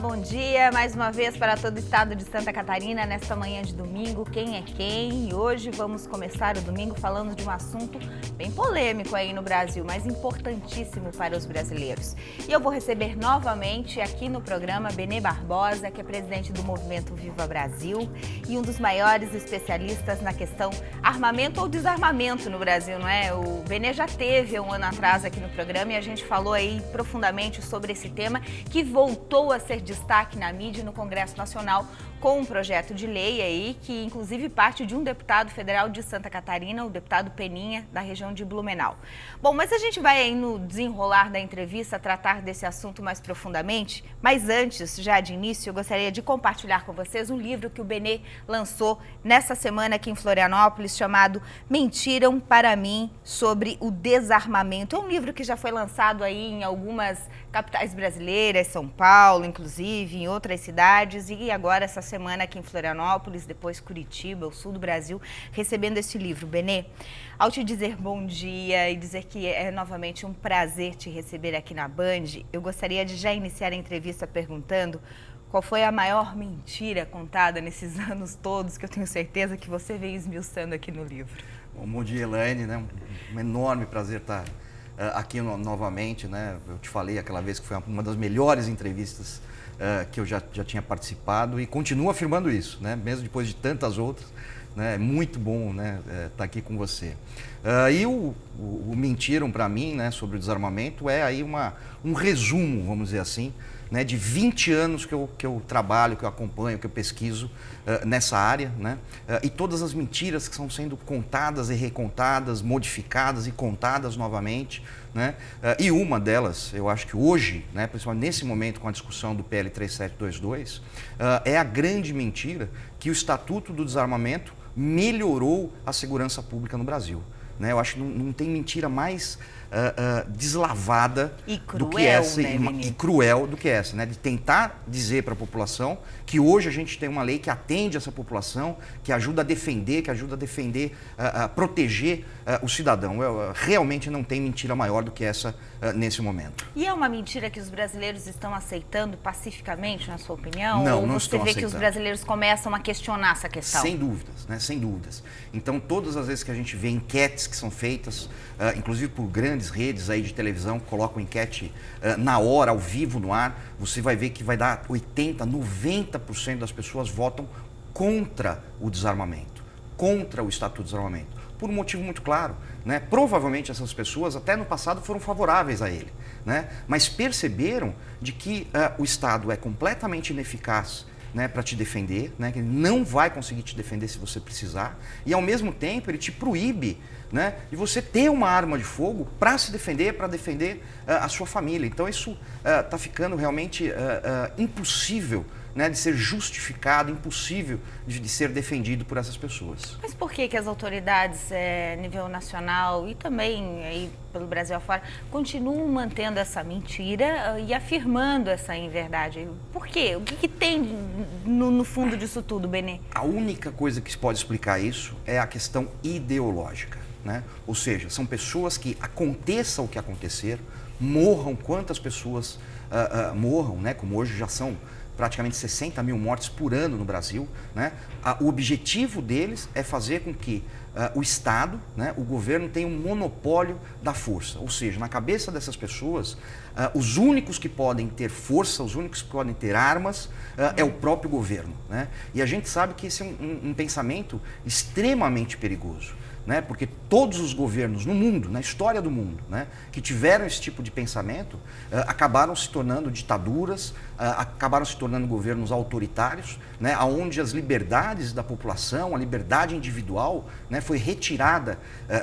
bom dia mais uma vez para todo o estado de Santa Catarina nesta manhã de domingo. Quem é quem? E hoje vamos começar o domingo falando de um assunto bem polêmico aí no Brasil, mas importantíssimo para os brasileiros. E eu vou receber novamente aqui no programa Benê Barbosa, que é presidente do Movimento Viva Brasil e um dos maiores especialistas na questão armamento ou desarmamento no Brasil, não é? O Benê já teve um ano atrás aqui no programa e a gente falou aí profundamente sobre esse tema que voltou a ser destaque na mídia e no Congresso Nacional com um projeto de lei aí que inclusive parte de um deputado federal de Santa Catarina, o deputado Peninha, da região de Blumenau. Bom, mas a gente vai aí no desenrolar da entrevista tratar desse assunto mais profundamente, mas antes, já de início, eu gostaria de compartilhar com vocês um livro que o Benê lançou nessa semana aqui em Florianópolis, chamado Mentiram para mim sobre o desarmamento. É um livro que já foi lançado aí em algumas capitais brasileiras, São Paulo, inclusive, em outras cidades, e agora essa semana aqui em Florianópolis, depois Curitiba, o sul do Brasil, recebendo esse livro. Benê, ao te dizer bom dia e dizer que é novamente um prazer te receber aqui na Band, eu gostaria de já iniciar a entrevista perguntando qual foi a maior mentira contada nesses anos todos, que eu tenho certeza que você vem esmiuçando aqui no livro. Bom dia, Elaine, né? Um enorme prazer estar aqui novamente, né? Eu te falei aquela vez que foi uma das melhores entrevistas que eu já tinha participado e continuo afirmando isso, né? Mesmo depois de tantas outras, né? É muito bom, né? Estar aqui com você. E o mentiram para mim, né? Sobre o desarmamento é aí um resumo, vamos dizer assim, né, de 20 anos que eu trabalho, que eu acompanho, que eu pesquiso nessa área, né, e todas as mentiras que estão sendo contadas e recontadas, modificadas e contadas novamente, né, e uma delas, eu acho que hoje, né, principalmente nesse momento com a discussão do PL 3722, é a grande mentira que o Estatuto do Desarmamento melhorou a segurança pública no Brasil. Né, eu acho que não tem mentira mais deslavada do que essa, né, e cruel do que essa, né? De tentar dizer para a população que hoje a gente tem uma lei que atende essa população, que ajuda a proteger o cidadão. Realmente não tem mentira maior do que essa nesse momento. E é uma mentira que os brasileiros estão aceitando pacificamente, na sua opinião? Não, ou não você estão vê aceitando. Que os brasileiros começam a questionar essa questão? Sem dúvidas, né? Sem dúvidas. Então, todas as vezes que a gente vê enquetes que são feitas, inclusive por grandes redes aí de televisão que colocam enquete na hora, ao vivo, no ar, você vai ver que vai dar 80%, 90% das pessoas votam contra o desarmamento, contra o Estatuto do Desarmamento, por um motivo muito claro, né? Provavelmente essas pessoas até no passado foram favoráveis a ele, né? Mas perceberam de que o Estado é completamente ineficaz, né, para te defender, né, que ele não vai conseguir te defender se você precisar, e ao mesmo tempo ele te proíbe, né, de você ter uma arma de fogo para se defender, para defender a sua família. Então isso está ficando realmente impossível, né, de ser justificado, impossível de ser defendido por essas pessoas. Mas por que as autoridades, nível nacional e também aí pelo Brasil afora, continuam mantendo essa mentira e afirmando essa inverdade? Por quê? O que tem no fundo disso tudo, Benê? A única coisa que pode explicar isso é a questão ideológica, né? Ou seja, são pessoas que aconteça o que acontecer, morram quantas pessoas morram, né? Como hoje já são praticamente 60 mil mortes por ano no Brasil, né? O objetivo deles é fazer com que o Estado, né, o governo tenha um monopólio da força. Ou seja, na cabeça dessas pessoas, os únicos que podem ter força, os únicos que podem ter armas, é o próprio governo, né? E a gente sabe que esse é um pensamento extremamente perigoso, né? Porque todos os governos no mundo, na história do mundo, né, que tiveram esse tipo de pensamento, acabaram se tornando ditaduras, acabaram se tornando governos autoritários, né, onde as liberdades da população, a liberdade individual, né, foi retirada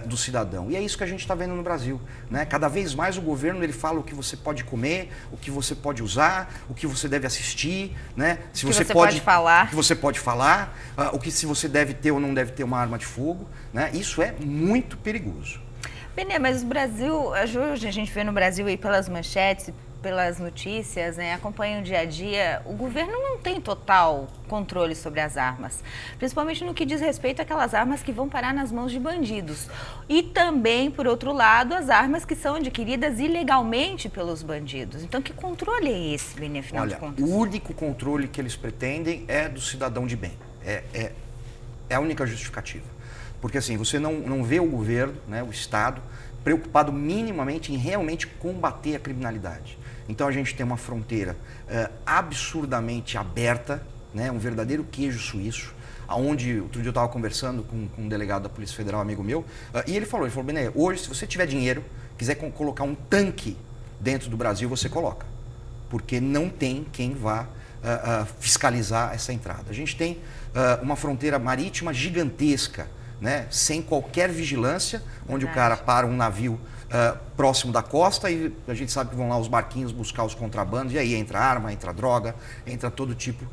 do cidadão. E é isso que a gente está vendo no Brasil, né? Cada vez mais o governo ele fala o que você pode comer, o que você pode usar, o que você deve assistir, né? Se você pode falar, o que você pode falar, se você deve ter ou não deve ter uma arma de fogo, né? Isso é muito perigoso. Benê, mas o Brasil, hoje a gente vê no Brasil aí pelas manchetes, pelas notícias, né, acompanho o dia a dia, o governo não tem total controle sobre as armas, principalmente no que diz respeito àquelas armas que vão parar nas mãos de bandidos. E também, por outro lado, as armas que são adquiridas ilegalmente pelos bandidos. Então, que controle é esse, Benê, afinal de contas? O único controle que eles pretendem é do cidadão de bem. É a única justificativa. Porque assim, você não vê o governo, né, o Estado, preocupado minimamente em realmente combater a criminalidade. Então a gente tem uma fronteira absurdamente aberta, né, um verdadeiro queijo suíço, onde outro dia eu estava conversando com um delegado da Polícia Federal, amigo meu, e ele falou, Benê, hoje se você tiver dinheiro, quiser colocar um tanque dentro do Brasil, você coloca. Porque não tem quem vá fiscalizar essa entrada. A gente tem uma fronteira marítima gigantesca, né, sem qualquer vigilância, onde o cara para um navio próximo da costa e a gente sabe que vão lá os barquinhos buscar os contrabandos e aí entra arma, entra droga, entra todo tipo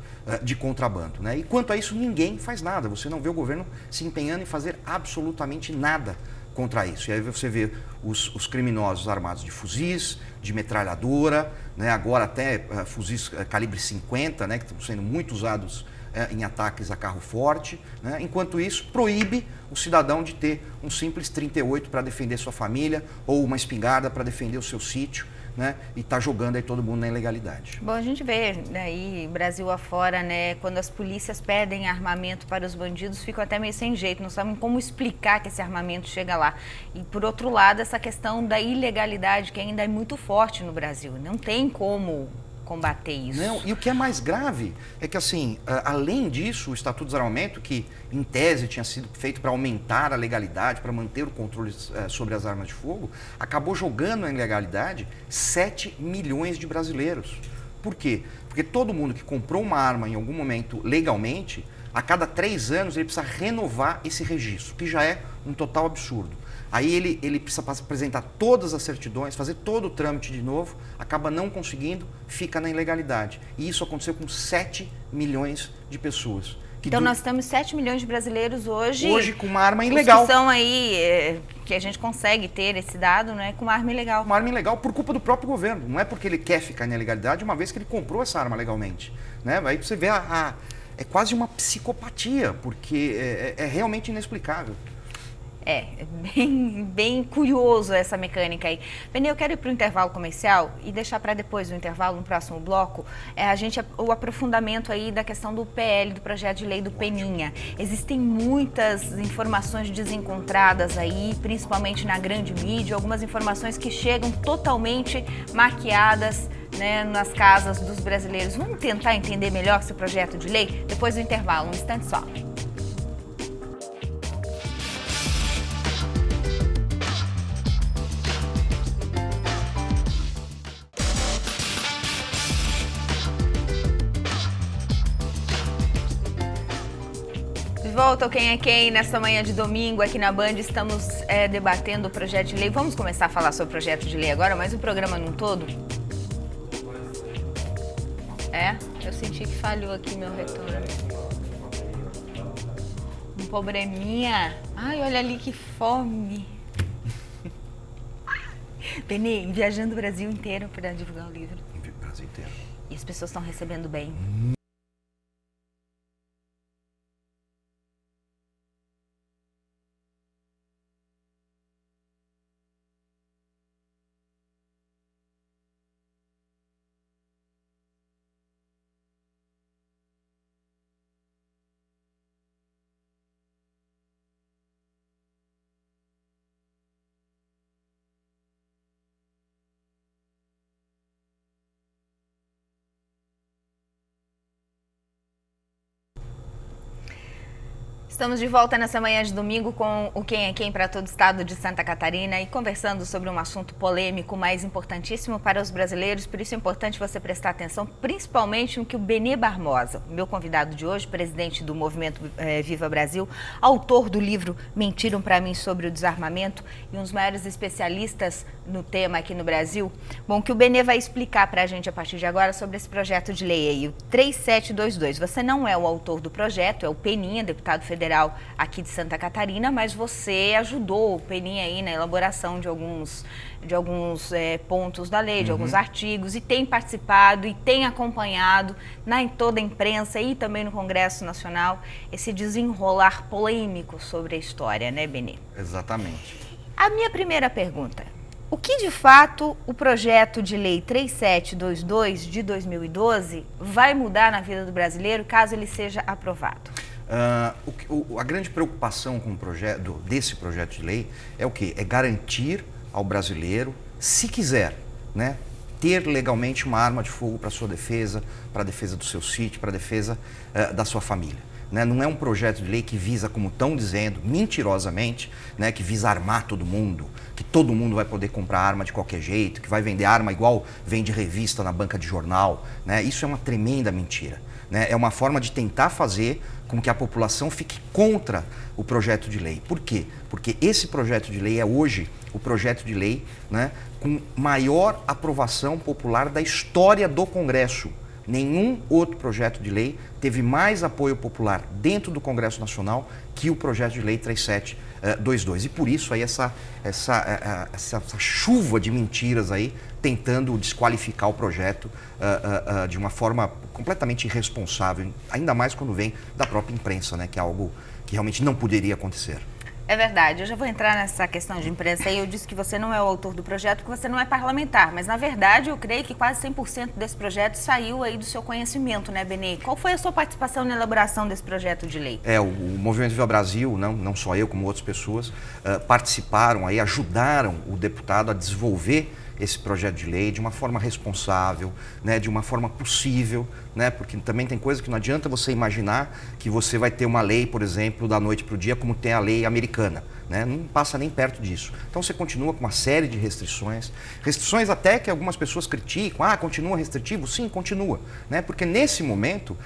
de contrabando, né? E quanto a isso, ninguém faz nada. Você não vê o governo se empenhando em fazer absolutamente nada contra isso. E aí você vê os criminosos armados de fuzis, de metralhadora, né, agora até fuzis calibre 50, né, que estão sendo muito usados em ataques a carro forte, né? Enquanto isso, proíbe o cidadão de ter um simples 38 para defender sua família ou uma espingarda para defender o seu sítio, né? E tá jogando aí todo mundo na ilegalidade. Bom, a gente vê aí Brasil afora, né, quando as polícias pedem armamento para os bandidos, ficam até meio sem jeito, não sabem como explicar que esse armamento chega lá. E por outro lado, essa questão da ilegalidade, que ainda é muito forte no Brasil, não tem como combater isso. Não, e o que é mais grave é que, assim, além disso, o Estatuto do Desarmamento, que em tese tinha sido feito para aumentar a legalidade, para manter o controle sobre as armas de fogo, acabou jogando na ilegalidade 7 milhões de brasileiros. Por quê? Porque todo mundo que comprou uma arma em algum momento legalmente, a cada 3 anos ele precisa renovar esse registro, que já é um total absurdo. Aí ele precisa apresentar todas as certidões, fazer todo o trâmite de novo, acaba não conseguindo, fica na ilegalidade. E isso aconteceu com 7 milhões de pessoas. Então nós temos 7 milhões de brasileiros hoje com uma arma ilegal. Que são aí, que a gente consegue ter esse dado, né, com uma arma ilegal. Uma arma ilegal por culpa do próprio governo. Não é porque ele quer ficar na ilegalidade, uma vez que ele comprou essa arma legalmente, né? Aí você vê é quase uma psicopatia, porque é realmente inexplicável. É bem curioso essa mecânica aí. Benê, eu quero ir para o intervalo comercial e deixar para depois do intervalo, no próximo bloco, o aprofundamento aí da questão do PL, do projeto de lei do Peninha. Existem muitas informações desencontradas aí, principalmente na grande mídia, algumas informações que chegam totalmente maquiadas, né, nas casas dos brasileiros. Vamos tentar entender melhor esse projeto de lei? Depois do intervalo, um instante só. Volta ao Quem é Quem, nesta manhã de domingo aqui na Band, estamos debatendo o projeto de lei. Vamos começar a falar sobre o projeto de lei agora, mas o programa num todo? Eu senti que falhou aqui meu retorno. Um probleminha. Ai, olha ali que fome. Benê, viajando o Brasil inteiro para divulgar o livro. O Brasil inteiro. E as pessoas estão recebendo bem. Estamos de volta nessa manhã de domingo com o Quem é Quem para todo o estado de Santa Catarina e conversando sobre um assunto polêmico, mas importantíssimo para os brasileiros. Por isso é importante você prestar atenção, principalmente no que o Benê Barbosa, meu convidado de hoje, presidente do Movimento Viva Brasil, autor do livro Mentiram para Mim sobre o Desarmamento e um dos maiores especialistas no tema aqui no Brasil. Bom, que o Benê vai explicar para a gente a partir de agora sobre esse projeto de lei aí, o 3722. Você não é o autor do projeto, é o Peninha, deputado federal federal aqui de Santa Catarina, mas você ajudou o Peninha aí na elaboração de alguns pontos da lei, de alguns artigos, e tem participado e tem acompanhado em toda a imprensa e também no Congresso Nacional esse desenrolar polêmico sobre a história, né, Benê? Exatamente. A minha primeira pergunta: o que de fato o projeto de lei 3722 de 2012 vai mudar na vida do brasileiro caso ele seja aprovado? A grande preocupação desse projeto de lei é o quê? É garantir ao brasileiro, se quiser, né, ter legalmente uma arma de fogo para sua defesa, para a defesa do seu sítio, para a defesa da sua família. Né? Não é um projeto de lei que visa, como estão dizendo, mentirosamente, né, que visa armar todo mundo, que todo mundo vai poder comprar arma de qualquer jeito, que vai vender arma igual vende revista na banca de jornal. Né? Isso é uma tremenda mentira. Né? É uma forma de tentar fazer com que a população fique contra o projeto de lei. Por quê? Porque esse projeto de lei é hoje o projeto de lei, né, com maior aprovação popular da história do Congresso. Nenhum outro projeto de lei teve mais apoio popular dentro do Congresso Nacional que o projeto de lei 3722. E por isso aí essa chuva de mentiras aí tentando desqualificar o projeto de uma forma completamente irresponsável, ainda mais quando vem da própria imprensa, né, que é algo que realmente não poderia acontecer. É verdade, eu já vou entrar nessa questão de imprensa aí. Eu disse que você não é o autor do projeto, que você não é parlamentar, mas na verdade eu creio que quase 100% desse projeto saiu aí do seu conhecimento, né, Benê? Qual foi a sua participação na elaboração desse projeto de lei? O Movimento Viva Brasil, não só eu, como outras pessoas, participaram aí, ajudaram o deputado a desenvolver esse projeto de lei de uma forma responsável, né, de uma forma possível, né, porque também tem coisa que não adianta você imaginar que você vai ter uma lei, por exemplo, da noite para o dia, como tem a lei americana. Né, não passa nem perto disso. Então você continua com uma série de restrições até que algumas pessoas criticam, continua restritivo? Sim, continua. Né, porque nesse momento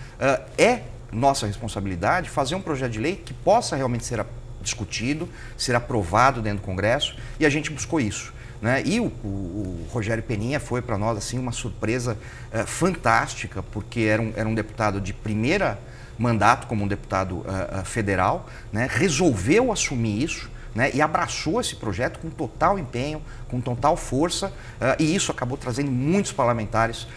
é nossa responsabilidade fazer um projeto de lei que possa realmente ser discutido, ser aprovado dentro do Congresso, e a gente buscou isso. Né? E o Rogério Peninha foi para nós assim, uma surpresa fantástica, porque era um deputado de primeira mandato como um deputado federal, né? Resolveu assumir isso, né? E abraçou esse projeto com total empenho, com total força, e isso acabou trazendo muitos parlamentares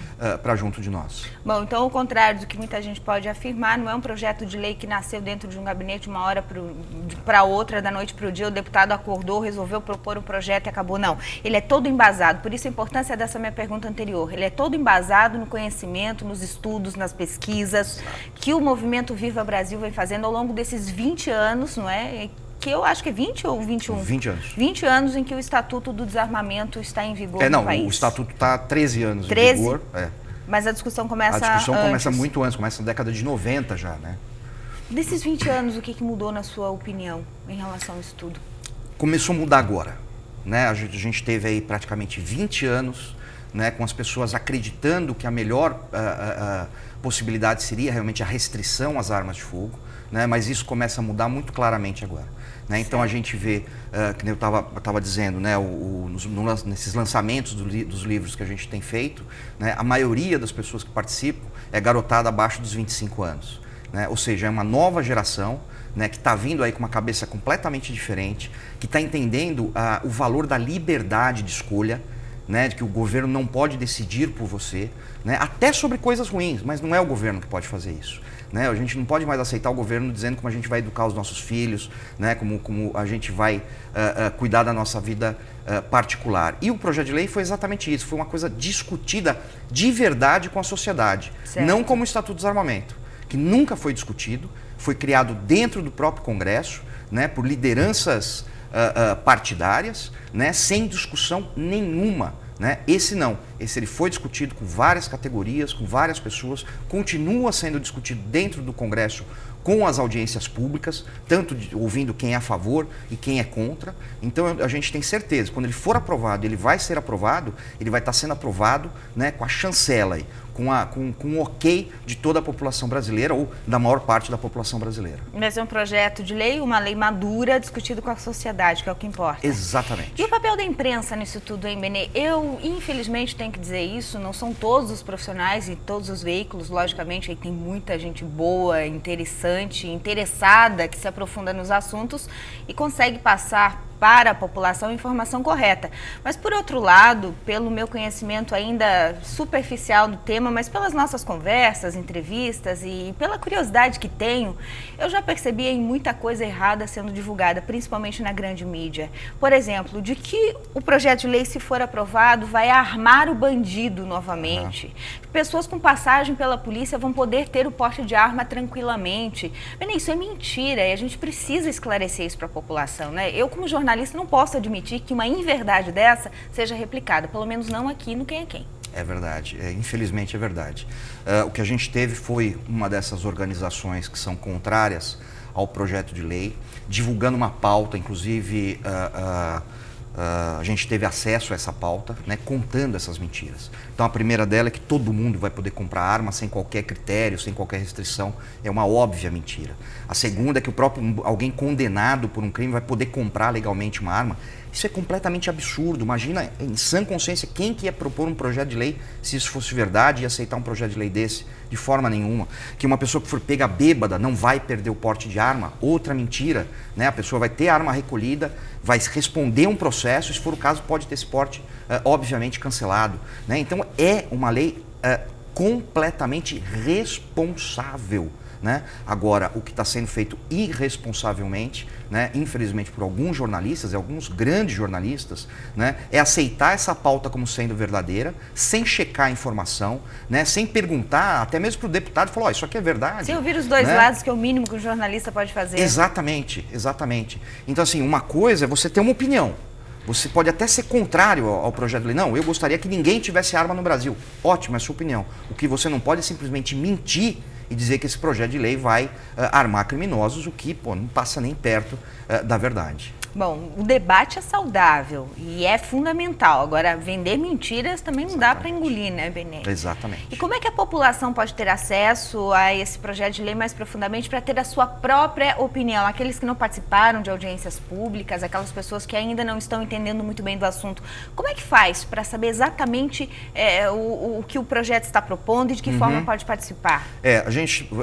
para junto de nós. Bom, então, ao contrário do que muita gente pode afirmar, não é um projeto de lei que nasceu dentro de um gabinete uma hora para outra, da noite para o dia, o deputado acordou, resolveu propor um projeto e acabou. Não, ele é todo embasado, por isso a importância dessa minha pergunta anterior. Ele é todo embasado no conhecimento, nos estudos, nas pesquisas, que o Movimento Viva Brasil vem fazendo ao longo desses 20 anos, não é? Que eu acho que é 20 ou 21? 20 anos. 20 anos em que o Estatuto do Desarmamento está em vigor no país. O Estatuto está há 13 anos 13? em vigor. Mas a discussão começa antes. A discussão começa muito antes, começa na década de 90 já, né? Desses 20 anos, o que mudou na sua opinião em relação ao estudo? Começou a mudar agora, né? A gente teve aí praticamente 20 anos, né, com as pessoas acreditando que a melhor possibilidade seria realmente a restrição às armas de fogo, né? Mas isso começa a mudar muito claramente agora. Né? Então a gente vê, que eu estava dizendo, né, nesses lançamentos dos livros que a gente tem feito, né, a maioria das pessoas que participam é garotada abaixo dos 25 anos. Né? Ou seja, é uma nova geração, né, que está vindo aí com uma cabeça completamente diferente, que está entendendo o valor da liberdade de escolha, né, de que o governo não pode decidir por você, né, até sobre coisas ruins, mas não é o governo que pode fazer isso. Né? A gente não pode mais aceitar o governo dizendo como a gente vai educar os nossos filhos, né? Como a gente vai cuidar da nossa vida particular. E o projeto de lei foi exatamente isso, foi uma coisa discutida de verdade com a sociedade, certo. Não como o Estatuto do Desarmamento, que nunca foi discutido, foi criado dentro do próprio Congresso, né? Por lideranças partidárias, né? Sem discussão nenhuma. Né? Esse não, ele foi discutido com várias categorias, com várias pessoas, continua sendo discutido dentro do Congresso com as audiências públicas, tanto ouvindo quem é a favor e quem é contra. Então a gente tem certeza, quando ele for aprovado, ele vai ser aprovado, ele vai estar sendo aprovado, né, com a chancela, aí, com o ok de toda a população brasileira ou da maior parte da população brasileira. Mas é um projeto de lei, uma lei madura, discutido com a sociedade, que é o que importa. Exatamente. E o papel da imprensa nisso tudo, hein, Benê? Eu, infelizmente, tenho que dizer isso, não são todos os profissionais e todos os veículos, logicamente, aí tem muita gente boa, interessante, interessada, que se aprofunda nos assuntos e consegue passar para a população a informação correta. Mas, por outro lado, pelo meu conhecimento ainda superficial do tema, mas pelas nossas conversas, entrevistas e pela curiosidade que tenho, eu já percebi aí muita coisa errada sendo divulgada, principalmente na grande mídia. Por exemplo, de que o projeto de lei, se for aprovado, vai armar o bandido novamente. Pessoas com passagem pela polícia vão poder ter o porte de arma tranquilamente. Bem, isso é mentira e a gente precisa esclarecer isso para a população, né? Eu, como jornalista, não posso admitir que uma inverdade dessa seja replicada, pelo menos não aqui no Quem é Quem. É verdade, infelizmente é verdade. O que a gente teve foi uma dessas organizações que são contrárias ao projeto de lei, divulgando uma pauta, inclusive a gente teve acesso a essa pauta, né, contando essas mentiras. Então a primeira dela é que todo mundo vai poder comprar arma sem qualquer critério, sem qualquer restrição. É uma óbvia mentira. A segunda é que alguém condenado por um crime vai poder comprar legalmente uma arma. Isso é completamente absurdo. Imagina, em sã consciência, quem que ia propor um projeto de lei se isso fosse verdade e aceitar um projeto de lei desse? De forma nenhuma. Que uma pessoa que for pega bêbada não vai perder o porte de arma. Outra mentira, né? A pessoa vai ter a arma recolhida, vai responder um processo, se for o caso pode ter esse porte obviamente cancelado, né? Então é uma lei completamente responsável, né? Agora, o que está sendo feito irresponsavelmente, né, infelizmente por alguns jornalistas, e alguns grandes jornalistas, né, é aceitar essa pauta como sendo verdadeira, sem checar a informação, né, sem perguntar, até mesmo para o deputado, falar, isso aqui é verdade. Sem ouvir os dois lados, que é o mínimo que um jornalista pode fazer. Exatamente, exatamente. Então, assim, uma coisa é você ter uma opinião. Você pode até ser contrário ao projeto de lei. Não, eu gostaria que ninguém tivesse arma no Brasil. Ótimo, é a sua opinião. O que você não pode é simplesmente mentir e dizer que esse projeto de lei vai armar criminosos, o que não passa nem perto da verdade. Bom, o debate é saudável e é fundamental. Agora, vender mentiras também não dá para engolir, né, Benê? Exatamente. E como é que a população pode ter acesso a esse projeto de lei mais profundamente para ter a sua própria opinião? Aqueles que não participaram de audiências públicas, aquelas pessoas que ainda não estão entendendo muito bem do assunto. Como é que faz para saber exatamente o que o projeto está propondo e de que forma pode participar?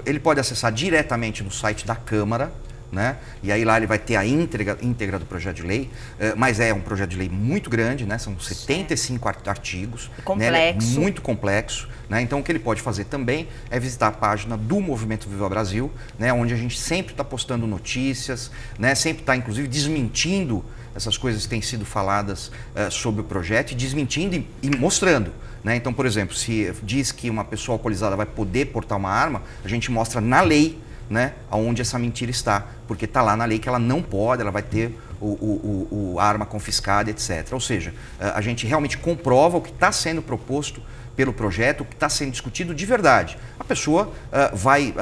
Ele pode acessar diretamente no site da Câmara, né? E aí lá ele vai ter a íntegra do projeto de lei, mas é um projeto de lei muito grande, né? São 75 artigos, complexo. Né? Ele é muito complexo, né? Então o que ele pode fazer também é visitar a página do Movimento Viva Brasil, né? Onde a gente sempre está postando notícias, né? Sempre está inclusive desmentindo essas coisas que têm sido faladas sobre o projeto e desmentindo e mostrando. Né? Então, por exemplo, se diz que uma pessoa alcoolizada vai poder portar uma arma, a gente mostra na lei, né, onde essa mentira está, porque está lá na lei que ela não pode, ela vai ter a arma confiscada, etc. Ou seja, a gente realmente comprova o que está sendo proposto pelo projeto, o que está sendo discutido de verdade. A pessoa vai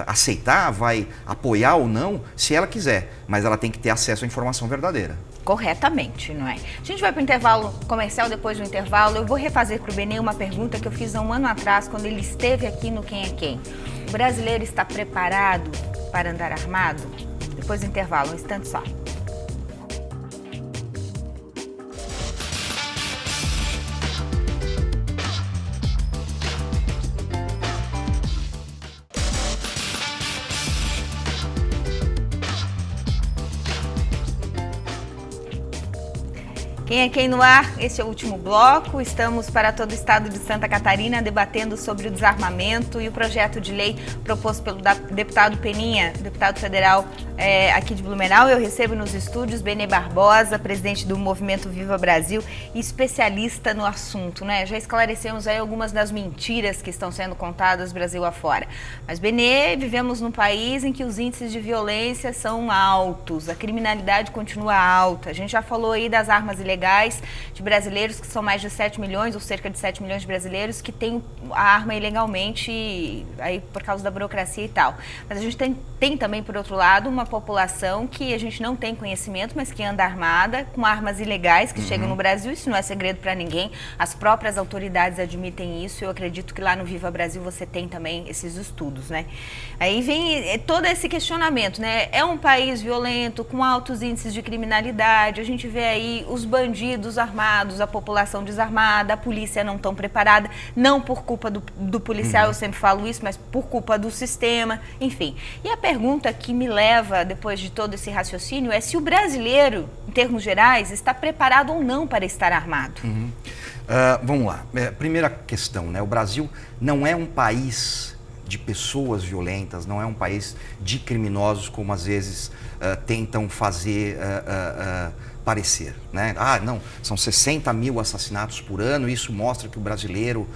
aceitar, vai apoiar ou não, se ela quiser, mas ela tem que ter acesso à informação verdadeira. Corretamente, não é? A gente vai para o intervalo comercial. Depois do intervalo, eu vou refazer para o Benê uma pergunta que eu fiz há um ano atrás, quando ele esteve aqui no Quem é Quem. O brasileiro está preparado para andar armado? Depois do intervalo, um instante só. Quem é Quem no ar? Esse é o último bloco. Estamos para todo o estado de Santa Catarina debatendo sobre o desarmamento e o projeto de lei proposto pelo deputado Peninha, deputado federal aqui de Blumenau. Eu recebo nos estúdios Benê Barbosa, presidente do Movimento Viva Brasil e especialista no assunto, né? Já esclarecemos aí algumas das mentiras que estão sendo contadas Brasil afora. Mas, Benê, vivemos num país em que os índices de violência são altos, a criminalidade continua alta. A gente já falou aí das armas ilegais ilegais, de brasileiros que são mais de 7 milhões, ou cerca de 7 milhões de brasileiros que têm a arma ilegalmente, aí por causa da burocracia e tal. Mas a gente tem também, por outro lado, uma população que a gente não tem conhecimento, mas que anda armada, com armas ilegais que chegam no Brasil. Isso não é segredo para ninguém, as próprias autoridades admitem isso. Eu acredito que lá no Viva Brasil você tem também esses estudos, né? Aí vem todo esse questionamento, né? É um país violento, com altos índices de criminalidade, a gente vê aí os bandidos armados, a população desarmada, a polícia não tão preparada, não por culpa do policial, eu sempre falo isso, mas por culpa do sistema, enfim. E a pergunta que me leva, depois de todo esse raciocínio, é se o brasileiro, em termos gerais, está preparado ou não para estar armado. Vamos lá. Primeira questão, né? O Brasil não é um país de pessoas violentas, não é um país de criminosos, como às vezes tentam fazer parecer, né? Não, são 60 mil assassinatos por ano, isso mostra que o brasileiro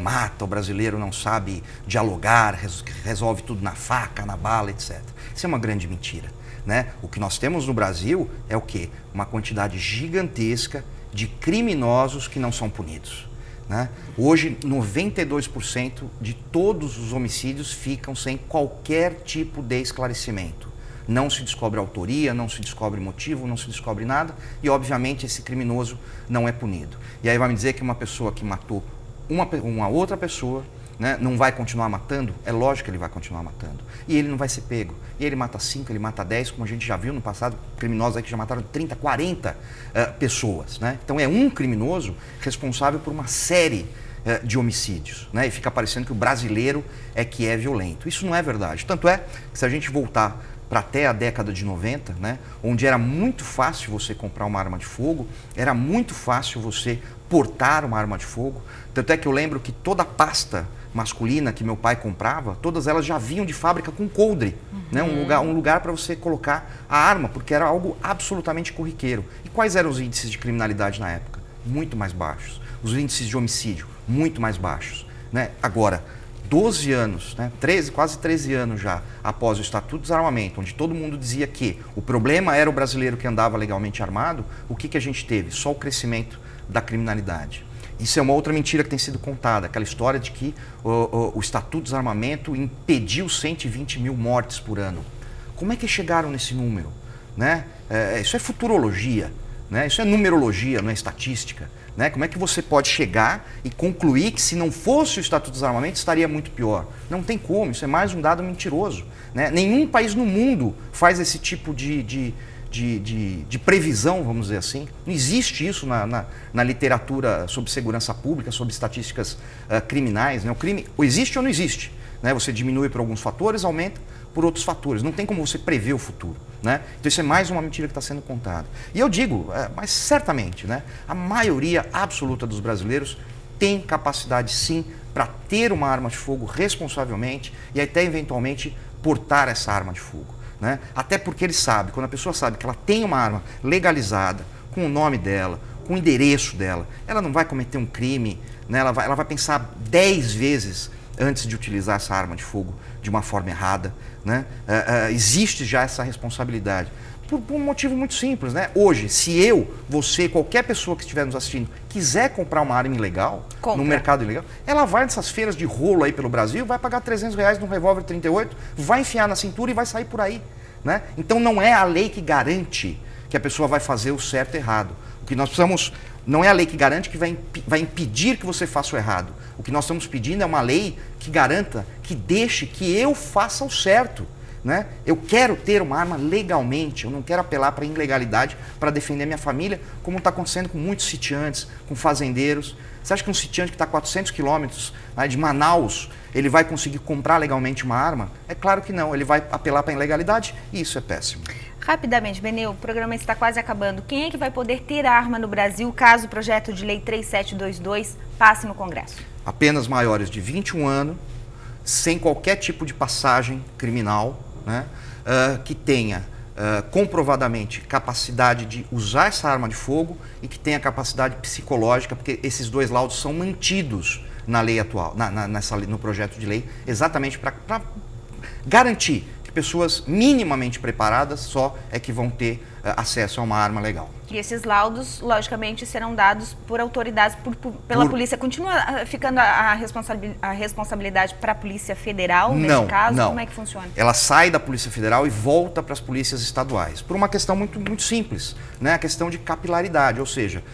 mata, o brasileiro não sabe dialogar, resolve tudo na faca, na bala, etc. Isso é uma grande mentira, né? O que nós temos no Brasil é o quê? Uma quantidade gigantesca de criminosos que não são punidos, né? Hoje, 92% de todos os homicídios ficam sem qualquer tipo de esclarecimento. Não se descobre autoria, não se descobre motivo, não se descobre nada e, obviamente, esse criminoso não é punido. E aí vai me dizer que uma pessoa que matou uma outra pessoa, né, não vai continuar matando? É lógico que ele vai continuar matando. E ele não vai ser pego. E ele mata 5, ele mata 10, como a gente já viu no passado, criminosos aí que já mataram 30, 40 pessoas, né? Então é um criminoso responsável por uma série de homicídios, né? E fica parecendo que o brasileiro é que é violento. Isso não é verdade. Tanto é que se a gente voltar para até a década de 90, né, onde era muito fácil você comprar uma arma de fogo, era muito fácil você portar uma arma de fogo. Tanto é que eu lembro que toda pasta masculina que meu pai comprava, todas elas já vinham de fábrica com coldre, né, um lugar para você colocar a arma, porque era algo absolutamente corriqueiro. E quais eram os índices de criminalidade na época? Muito mais baixos. Os índices de homicídio, muito mais baixos, né? Agora, 12 anos, né, quase 13 anos já após o Estatuto do Desarmamento, onde todo mundo dizia que o problema era o brasileiro que andava legalmente armado, o que a gente teve? Só o crescimento da criminalidade. Isso é uma outra mentira que tem sido contada, aquela história de que o Estatuto do Desarmamento impediu 120 mil mortes por ano. Como é que chegaram nesse número, né? Isso é futurologia, né? Isso é numerologia, não é estatística. Né? Como é que você pode chegar e concluir que se não fosse o Estatuto do Desarmamento estaria muito pior? Não tem como, isso é mais um dado mentiroso, né? Nenhum país no mundo faz esse tipo de previsão, vamos dizer assim. Não existe isso na literatura sobre segurança pública, sobre estatísticas criminais, né? O crime existe ou não existe, né? Você diminui por alguns fatores, aumenta por outros fatores. Não tem como você prever o futuro, né? Então isso é mais uma mentira que está sendo contada. E eu digo, mas certamente, né, a maioria absoluta dos brasileiros tem capacidade sim para ter uma arma de fogo responsavelmente e até eventualmente portar essa arma de fogo, né? Até porque ele sabe, quando a pessoa sabe que ela tem uma arma legalizada, com o nome dela, com o endereço dela, ela não vai cometer um crime, né? Ela vai pensar 10 vezes antes de utilizar essa arma de fogo de uma forma errada, né? Existe já essa responsabilidade. Por um motivo muito simples, né? Hoje, se eu, você, qualquer pessoa que estiver nos assistindo, quiser comprar uma arma ilegal, no mercado ilegal, ela vai nessas feiras de rolo aí pelo Brasil, vai pagar R$300 num revólver 38, vai enfiar na cintura e vai sair por aí, né? Então não é a lei que garante que a pessoa vai fazer o certo e errado. O que nós precisamos, não é a lei que garante que vai impedir que você faça o errado. O que nós estamos pedindo é uma lei que garanta, que deixe que eu faça o certo, né? Eu quero ter uma arma legalmente, eu não quero apelar para a ilegalidade para defender minha família, como está acontecendo com muitos sitiantes, com fazendeiros. Você acha que um sitiante que está a 400 quilômetros, né, de Manaus, ele vai conseguir comprar legalmente uma arma? É claro que não, ele vai apelar para a ilegalidade e isso é péssimo. Rapidamente, Benê, o programa está quase acabando. Quem é que vai poder ter arma no Brasil caso o projeto de lei 3722 passe no Congresso? Apenas maiores de 21 anos, sem qualquer tipo de passagem criminal, né, que tenha comprovadamente capacidade de usar essa arma de fogo e que tenha capacidade psicológica, porque esses dois laudos são mantidos na lei atual, no projeto de lei, exatamente para garantir que que pessoas minimamente preparadas só é que vão ter acesso a uma arma legal. E esses laudos, logicamente, serão dados por autoridades, pela polícia. Continua ficando a responsabilidade para a Polícia Federal, nesse caso? Não. Como é que funciona? Ela sai da Polícia Federal e volta para as polícias estaduais, por uma questão muito simples, né? A questão de capilaridade, ou seja,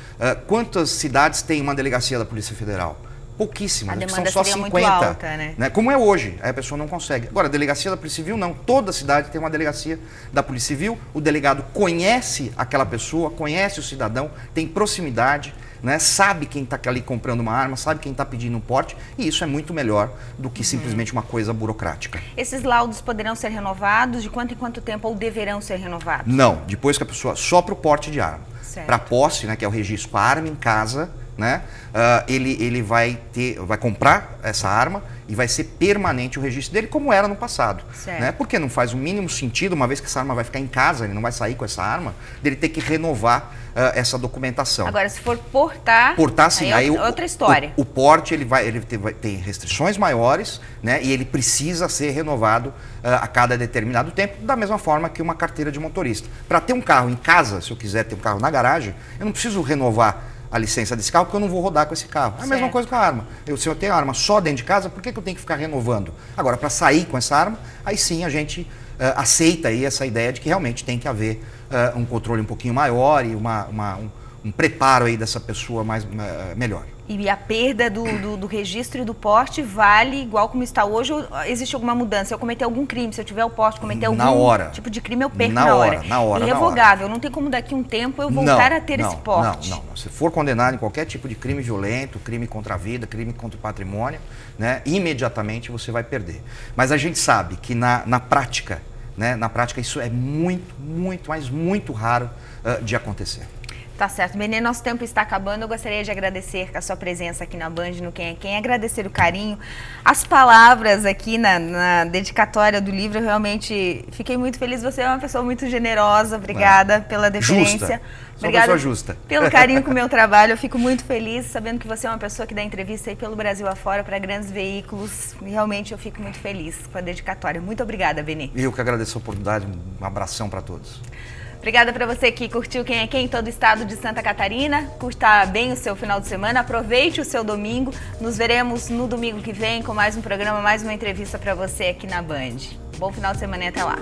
quantas cidades tem uma delegacia da Polícia Federal? Pouquíssimas, a são demanda só seria 50, muito alta, né? Como é hoje, aí a pessoa não consegue. Agora, a delegacia da Polícia Civil, não. Toda cidade tem uma delegacia da Polícia Civil, o delegado conhece aquela pessoa, conhece o cidadão, tem proximidade, né? Sabe quem está ali comprando uma arma, sabe quem está pedindo um porte, e isso é muito melhor do que simplesmente uma coisa burocrática. Esses laudos poderão ser renovados? De quanto em quanto tempo ou deverão ser renovados? Não, depois que a pessoa, só para o porte de arma. Para posse, né, que é o registro com a arma em casa, né, ele vai comprar essa arma e vai ser permanente o registro dele, como era no passado. Né? Porque não faz o mínimo sentido, uma vez que essa arma vai ficar em casa, ele não vai sair com essa arma, dele ter que renovar essa documentação. Agora, se for portar sim, aí é outra história. O porte ele tem restrições maiores, né, e ele precisa ser renovado a cada determinado tempo, da mesma forma que uma carteira de motorista. Para ter um carro em casa, se eu quiser ter um carro na garagem, eu não preciso renovar a licença desse carro, porque eu não vou rodar com esse carro. É a mesma coisa com a arma. Se eu tenho a arma só dentro de casa, por que eu tenho que ficar renovando? Agora, para sair com essa arma, aí sim a gente aceita aí essa ideia de que realmente tem que haver um controle um pouquinho maior e um preparo aí dessa pessoa melhor. E a perda do registro e do porte vale igual como está hoje? Ou existe alguma mudança? Se eu cometer algum crime, se eu tiver o porte, cometer algum tipo de crime, eu perco na hora. Irrevogável. Não tem como daqui a um tempo eu voltar a ter esse porte. Não. Se for condenado em qualquer tipo de crime violento, crime contra a vida, crime contra o patrimônio, né, imediatamente você vai perder. Mas a gente sabe que na prática, né, isso é muito raro de acontecer. Tá certo. Benê, nosso tempo está acabando. Eu gostaria de agradecer a sua presença aqui na Band, no Quem é Quem, agradecer o carinho, as palavras aqui na dedicatória do livro. Eu realmente fiquei muito feliz. Você é uma pessoa muito generosa. Obrigada pela deferência. Obrigada justa. Pelo carinho com o meu trabalho. Eu fico muito feliz sabendo que você é uma pessoa que dá entrevista aí pelo Brasil afora para grandes veículos. E realmente eu fico muito feliz com a dedicatória. Muito obrigada, Benê. Eu que agradeço a oportunidade. Um abração para todos. Obrigada para você que curtiu Quem é Quem em todo o estado de Santa Catarina. Curta bem o seu final de semana, aproveite o seu domingo. Nos veremos no domingo que vem com mais um programa, mais uma entrevista para você aqui na Band. Bom final de semana e até lá.